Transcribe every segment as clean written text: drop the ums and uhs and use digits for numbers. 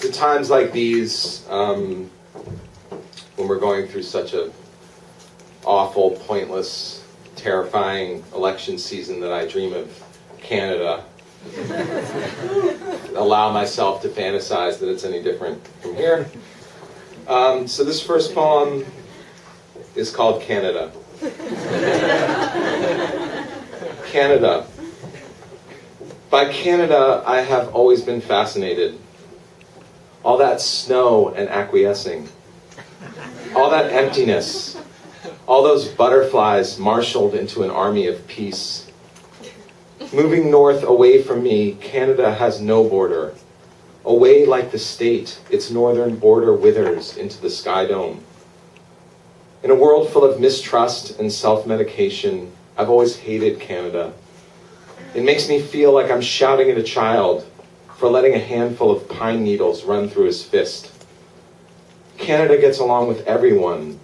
at times like these, when we're going through such a awful, pointless, terrifying election season, that I dream of Canada. Allow myself to fantasize that it's any different from here. So this first poem is called Canada. Canada. By Canada, I have always been fascinated. All that snow and acquiescing. All that emptiness. All those butterflies marshaled into an army of peace. Moving north away from me, Canada has no border. Away like the state, its northern border withers into the sky dome. In a world full of mistrust and self-medication, I've always hated Canada. It makes me feel like I'm shouting at a child for letting a handful of pine needles run through his fist. Canada gets along with everyone,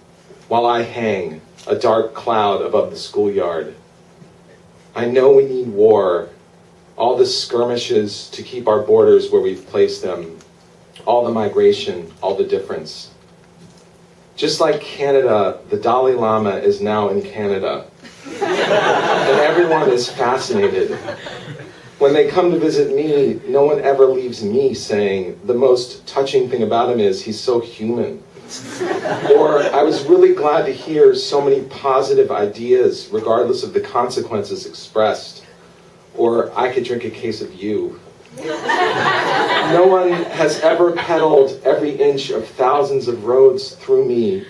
while I hang, a dark cloud above the schoolyard. I know we need war, all the skirmishes to keep our borders where we've placed them, all the migration, all the difference. Just like Canada, the Dalai Lama is now in Canada. And everyone is fascinated. When they come to visit me, no one ever leaves me saying, the most touching thing about him is he's so human. Or, I was really glad to hear so many positive ideas, regardless of the consequences expressed. Or, I could drink a case of you. No one has ever peddled every inch of thousands of roads through me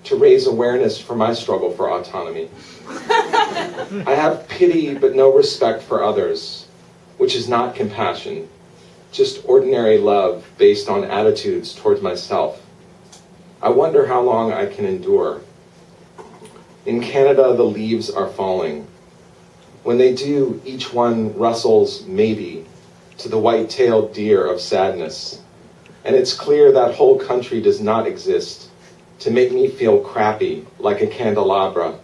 to raise awareness for my struggle for autonomy. I have pity but no respect for others, which is not compassion, just ordinary love based on attitudes towards myself. I wonder how long I can endure. In Canada, the leaves are falling. When they do, each one rustles, maybe, to the white-tailed deer of sadness. And it's clear that whole country does not exist to make me feel crappy like a candelabra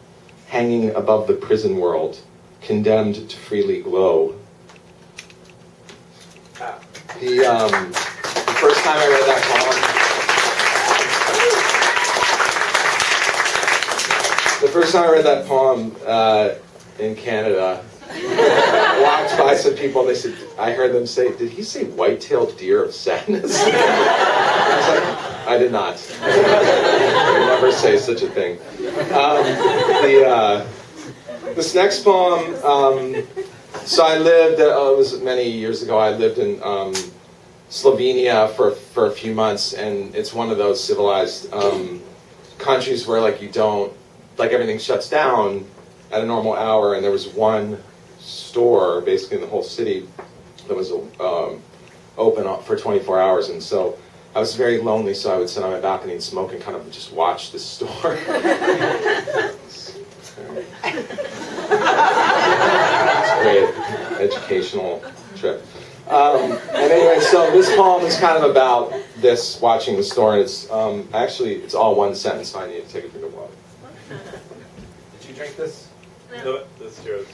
hanging above the prison world, condemned to freely glow. The first time I read that poem, in Canada, I walked by some people and they said, I heard them say, did he say white-tailed deer of sadness? I was like, I did not. I would never say such a thing. This next poem, so I lived, it was many years ago, I lived in Slovenia for a few months, and it's one of those civilized countries where everything shuts down at a normal hour, and there was one store, basically in the whole city, that was open for 24 hours, and so I was very lonely, so I would sit on my balcony and smoke and kind of just watch the store. It's a great educational trip. And anyway, so this poem is kind of about this, watching the store, and it's it's all one sentence, so I need to take a drink of water. Did you drink this? No, that's yours.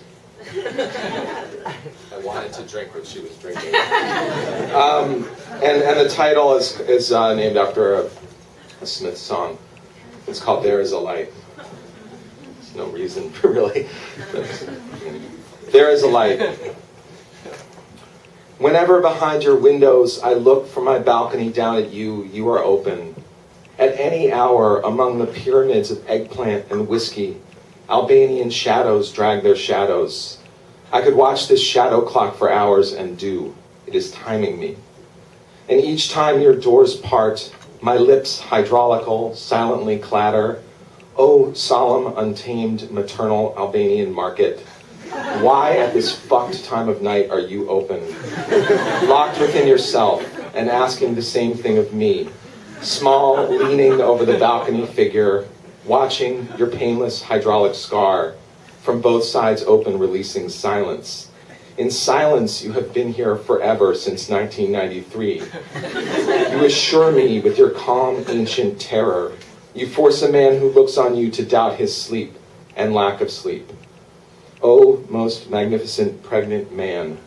I wanted to drink what she was drinking. And the title is named after a Smith song. It's called There Is a Light. There's no reason for really. There is a light. Whenever behind your windows I look from my balcony down at you, you are open. At any hour among the pyramids of eggplant and whiskey, Albanian shadows drag their shadows. I could watch this shadow clock for hours and do. It is timing me. And each time your doors part, my lips hydraulical silently clatter. Oh, solemn, untamed, maternal Albanian market. Why at this fucked time of night are you open? Locked within yourself and asking the same thing of me. Small, leaning over the balcony figure, watching your painless hydraulic scar, from both sides open, releasing silence. In silence, you have been here forever since 1993. You assure me with your calm, ancient terror. You force a man who looks on you to doubt his sleep and lack of sleep. Oh, most magnificent pregnant man,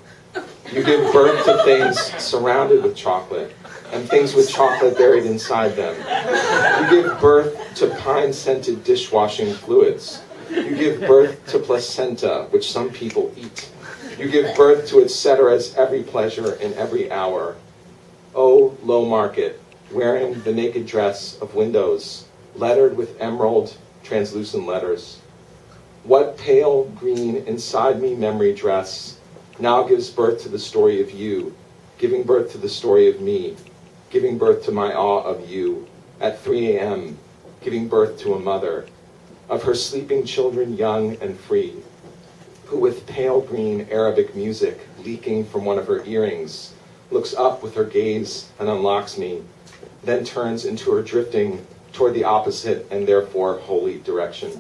You give birth to things surrounded with chocolate, and things with chocolate buried inside them. You give birth to pine-scented dishwashing fluids. You give birth to placenta, which some people eat. You give birth to et cetera's every pleasure in every hour. Oh, low market, wearing the naked dress of windows, lettered with emerald, translucent letters. What pale green inside me memory dress now gives birth to the story of you, giving birth to the story of me, giving birth to my awe of you, at 3 a.m., giving birth to a mother, of her sleeping children young and free, who with pale green Arabic music leaking from one of her earrings, looks up with her gaze and unlocks me, then turns into her drifting toward the opposite and therefore holy direction.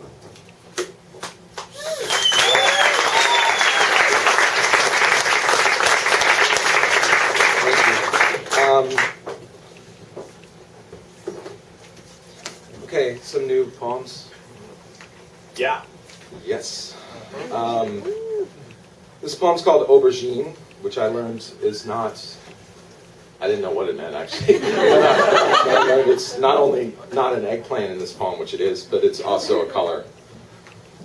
Okay, some new poems. Yeah. Yes. This poem's called Aubergine, which I learned is not, I didn't know what it meant actually. I learned it's not only not an eggplant in this poem, which it is, but it's also a color.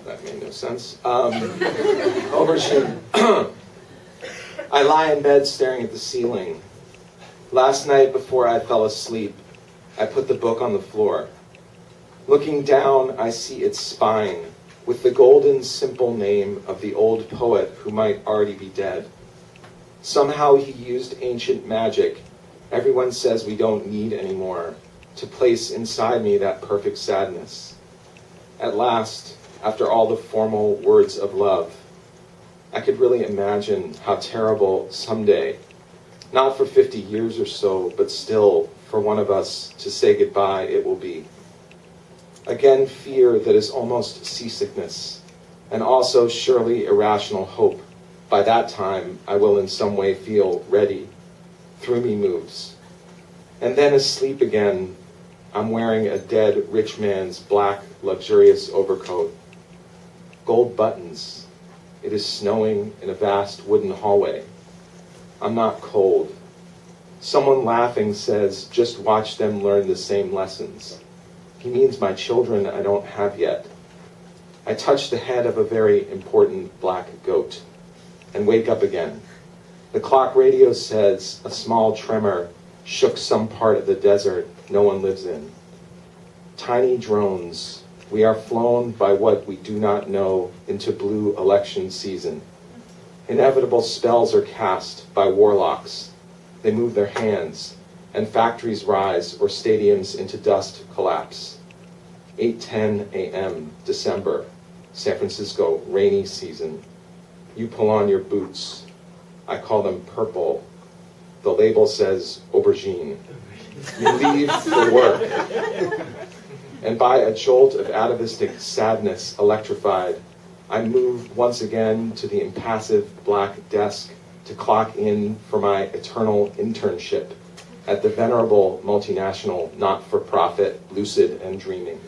That made no sense. Aubergine. I lie in bed staring at the ceiling. Last night before I fell asleep, I put the book on the floor. Looking down, I see its spine, with the golden, simple name of the old poet who might already be dead. Somehow he used ancient magic, everyone says we don't need anymore, to place inside me that perfect sadness. At last, after all the formal words of love, I could really imagine how terrible someday, not for 50 years or so, but still for one of us to say goodbye it will be. Again, fear that is almost seasickness, and also surely irrational hope. By that time, I will in some way feel ready. Through me moves. And then asleep again, I'm wearing a dead rich man's black, luxurious overcoat. Gold buttons. It is snowing in a vast wooden hallway. I'm not cold. Someone laughing says, just watch them learn the same lessons. He means my children I don't have yet. I touch the head of a very important black goat and wake up again. The clock radio says a small tremor shook some part of the desert no one lives in. Tiny drones, we are flown by what we do not know into blue election season. Inevitable spells are cast by warlocks. They move their hands, and factories rise or stadiums into dust collapse. 8:10 a.m., December, San Francisco, rainy season. You pull on your boots. I call them purple. The label says aubergine. You leave for work. And by a jolt of atavistic sadness electrified, I move once again to the impassive black desk to clock in for my eternal internship at the venerable multinational not-for-profit Lucid and Dreaming.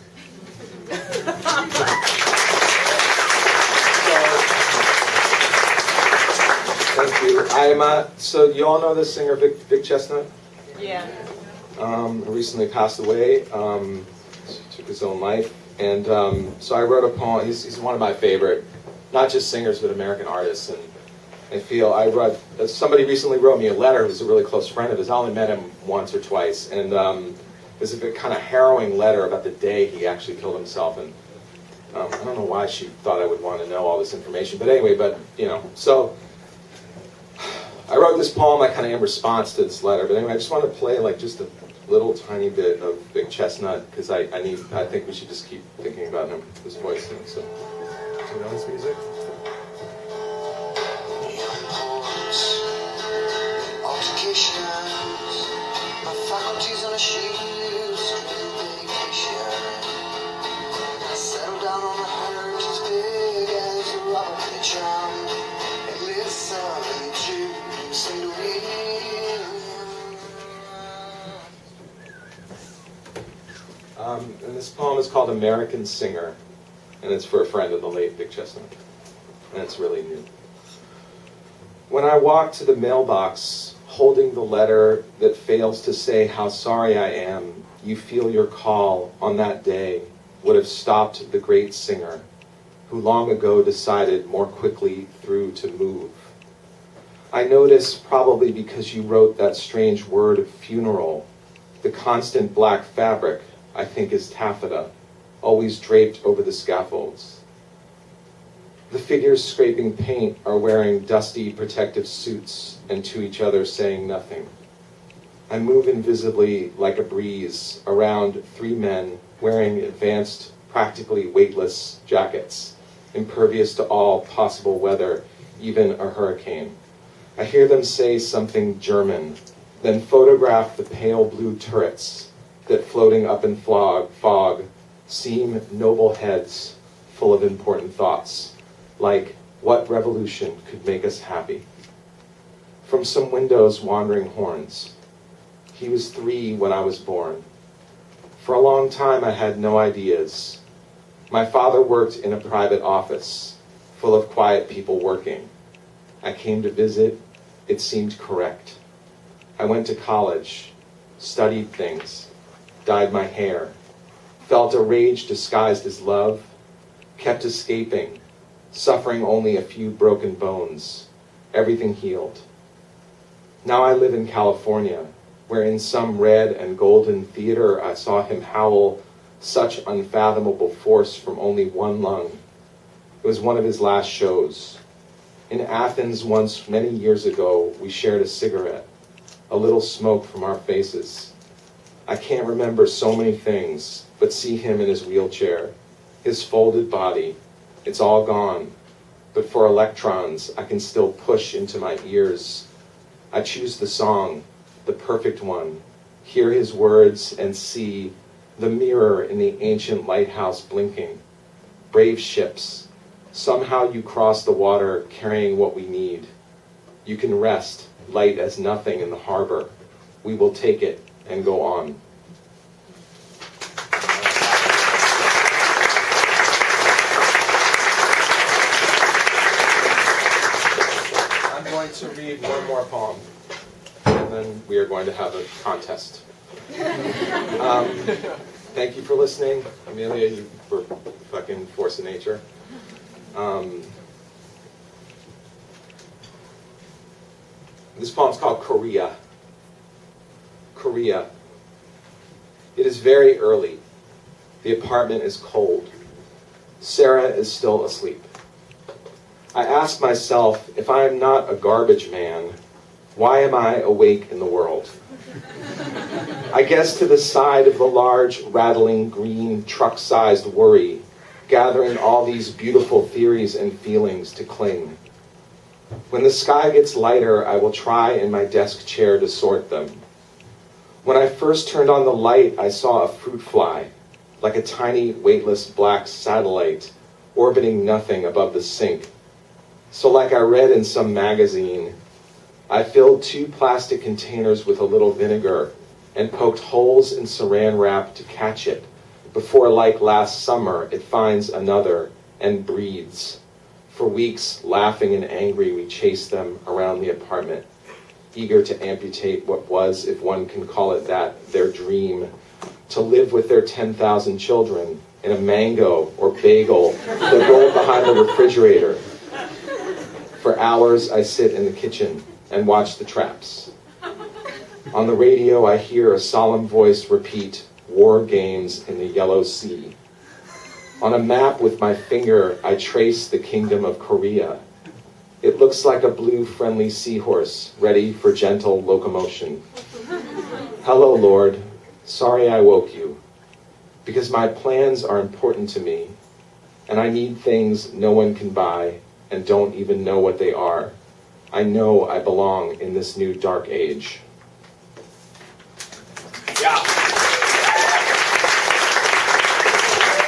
Thank you. So you all know the singer Vic Chestnut? Yeah. Recently passed away. Took his own life. And so I wrote a poem. He's one of my favorite, not just singers, but American artists. And I feel somebody recently wrote me a letter who's a really close friend of his. I only met him once or twice. And it was a kind of harrowing letter about the day he actually killed himself. And I don't know why she thought I would want to know all this information. But anyway, so I wrote this poem kind of in response to this letter. But anyway, I just want to play just a little tiny bit of Vic Chestnut, because I think we should just keep thinking about him, his voice. And so, do you know his music? My faculties on a shoes, vacation. I settled down on a hurt as big as a rubber pitcher. And listen to sing to me. And this poem is called American Singer, and it's for a friend of the late Vic Chestnut, and it's really new. When I walk to the mailbox, holding the letter that fails to say how sorry I am, you feel your call on that day would have stopped the great singer who long ago decided more quickly through to move. I notice, probably because you wrote that strange word funeral, the constant black fabric I think is taffeta, always draped over the scaffolds. The figures scraping paint are wearing dusty protective suits and to each other saying nothing. I move invisibly like a breeze around 3 men wearing advanced, practically weightless jackets, impervious to all possible weather, even a hurricane. I hear them say something German, then photograph the pale blue turrets that floating up in fog seem noble heads full of important thoughts, like what revolution could make us happy. From some windows, wandering horns. He was 3 when I was born. For a long time I had no ideas. My father worked in a private office, full of quiet people working. I came to visit. It seemed correct. I went to college, studied things, dyed my hair, felt a rage disguised as love, kept escaping, suffering only a few broken bones, everything healed. Now I live in California, where in some red and golden theater I saw him howl such unfathomable force from only one lung. It was one of his last shows. In Athens once, many years ago, we shared a cigarette, a little smoke from our faces. I can't remember so many things, but see him in his wheelchair, his folded body. It's all gone, but for electrons, I can still push into my ears. I choose the song, the perfect one, hear his words and see the mirror in the ancient lighthouse blinking. Brave ships, somehow you cross the water carrying what we need. You can rest, light as nothing in the harbor. We will take it and go on. I'm going to read one more poem, and then we are going to have a contest. Thank you for listening. Amelia, you were fucking force of nature. This poem's called Korea. Korea. It is very early. The apartment is cold. Sarah is still asleep. I ask myself, if I am not a garbage man, why am I awake in the world? I guess to the side of the large, rattling, green, truck-sized worry, gathering all these beautiful theories and feelings to cling. When the sky gets lighter, I will try in my desk chair to sort them. When I first turned on the light, I saw a fruit fly, like a tiny, weightless black satellite, orbiting nothing above the sink. So like I read in some magazine, I filled 2 plastic containers with a little vinegar and poked holes in saran wrap to catch it, before, like last summer, it finds another and breeds. For weeks, laughing and angry, we chased them around the apartment, eager to amputate what was, if one can call it that, their dream, to live with their 10,000 children in a mango or bagel that rolled behind the refrigerator. For hours, I sit in the kitchen and watch the traps. On the radio, I hear a solemn voice repeat, "War games in the Yellow Sea." On a map with my finger, I trace the kingdom of Korea. It looks like a blue, friendly seahorse, ready for gentle locomotion. Hello, Lord. Sorry I woke you, because my plans are important to me, and I need things no one can buy and don't even know what they are. I know I belong in this new dark age.